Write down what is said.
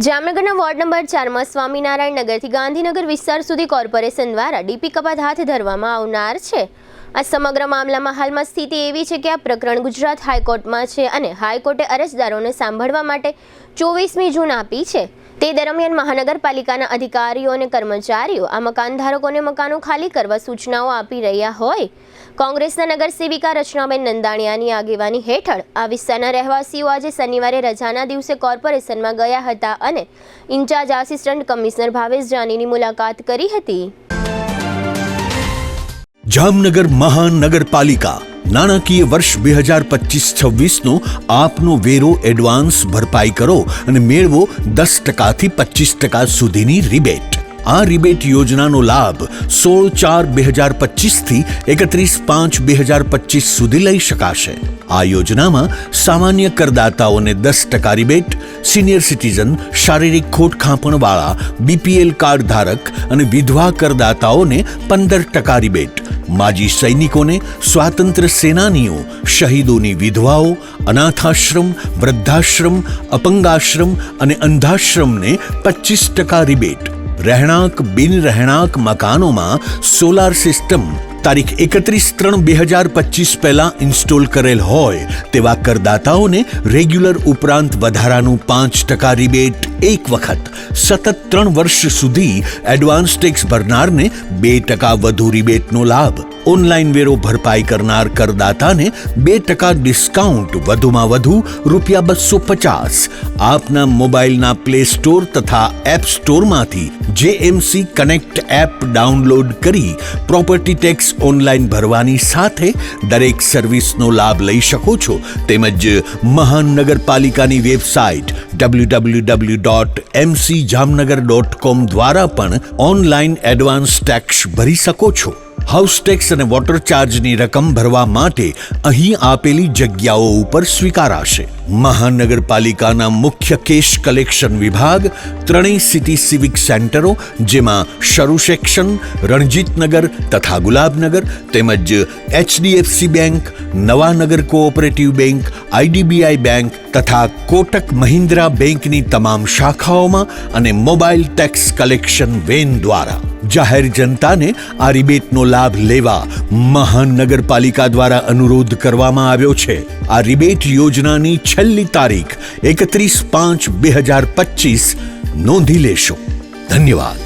જામનગરના ward number 4માં Swaminarayan નગરથી Gandhinagar વિસ્તાર સુધી કોર્પોરેશન દ્વારા ડીપી કપાત હાથ ધરવામાં આવનાર છે। આ સમગ્ર મામલામાં હાલમાં સ્થિતિ એવી છે કે આ પ્રકરણ ગુજરાત હાઈકોર્ટમાં છે અને હાઈકોર્ટે અરજદારોને સાંભળવા માટે 24મી જૂન આપી છે। તે દરમિયાન મહાનગરપાલિકાના અધિકારીઓ અને કર્મચારીઓ આ મકાનધારકોને મકાનો ખાલી કરવા સૂચનાઓ આપી રહ્યા હોય। કોંગ્રેસના નગરસેવિકા રચનાબેન નંદાણીયાની આગેવાની હેઠળ આ વિસ્તારના રહેવાસીઓ આજે શનિવારે રજાના દિવસે કોર્પોરેશનમાં ગયા હતા અને ઇન્ચાર્જ આસિસ્ટન્ટ કમિશનર ભાવેશ જાનીની મુલાકાત કરી હતી। જામનગર મહાનગરપાલિકા નાણાકીય વર્ષ 2025-26નો આપનો વેરો એડવાન્સ ભરપાઈ કરો અને મેળવો 10% થી 25% સુધીની રિબેટ। આ રિબેટ યોજનાનો લાભ 16/4/2025 થી 31/5/2025 સુધી લઈ શકાશે। આ યોજનામાં સામાન્ય કરદાતાઓને 10% રિબેટ, સિનિયર સિટીઝન, શારીરિક ખોટખાંપણવાળા, બીપીએલ કાર્ડ ધારક અને વિધવા કરદાતાઓને 15% રિબેટ, માજી સૈનિકોને, સ્વાતંત્ર્ય સેનાનીઓ, શહીદોની વિધવાઓ, અનાથાશ્રમ, વૃદ્ધાશ્રમ, અપંગાશ્રમ અને અંધાશ્રમને 25% રિબેટ। રહેણાંક બિન રહેણાંક મકાનોમાં સોલાર સિસ્ટમ તારીખ 31/3/2025 પહેલા ઇન્સ્ટોલ કરેલ હોય તેવા કરદાતાઓને રેગ્યુલર ઉપરાંત વધારાનું 5% રિબેટ એક વખત, સતત 3 વર્ષ સુધી એડવાન્સ ટેક્સ ભરનારને 2% વધુ રિબેટનો લાભ। ઓનલાઈન વેરો ભરપાઈ કરનાર કરદાતાને 2% ડિસ્કાઉન્ટ, વધુમાં વધુ ₹250। આપના મોબાઈલના પ્લે સ્ટોર તથા એપ સ્ટોરમાંથી જેએમસી કનેક્ટ એપ ડાઉનલોડ કરી પ્રોપર્ટી ટેક્સ ઓનલાઈન ભરવાની સાથે દરેક સર્વિસનો લાભ લઈ શકો છો। તેમજ મહાનગરપાલિકાની વેબસાઇટ www.mcjamnagar.com દ્વારા પણ ઓનલાઈન એડવાન્સ ટેક્સ ભરી શકો છો। હાઉસ ટેક્સ અને વોટર ચાર્જની રકમ ભરવા માટે અહીં આપેલી જગ્યાઓ ઉપર સ્વીકારાશે। મહાનગરપાલિકાના મુખ્ય કેશ કલેક્શન વિભાગ, ત્રણેય સિટી સિવિક સેન્ટરો જેમાં શરૂ સેક્શન, રણજીતનગર તથા ગુલાબનગર, તેમજ HDFC bank, Nawanagar cooperative bank, IDBI bank તથા કોટક મહિન્દ્રા બેંકની તમામ શાખાઓમાં અને મોબાઈલ ટેક્સ કલેક્શન વેન દ્વારા જાહેર જનતાને આ રિબેટનો લાભ લેવા મહાનગરપાલિકા દ્વારા અનુરોધ કરવામાં આવ્યો છે। આ રિબેટ યોજનાની છેલ્લી તારીખ 31/5/2025 નોંધી લેશો। ધન્યવાદ।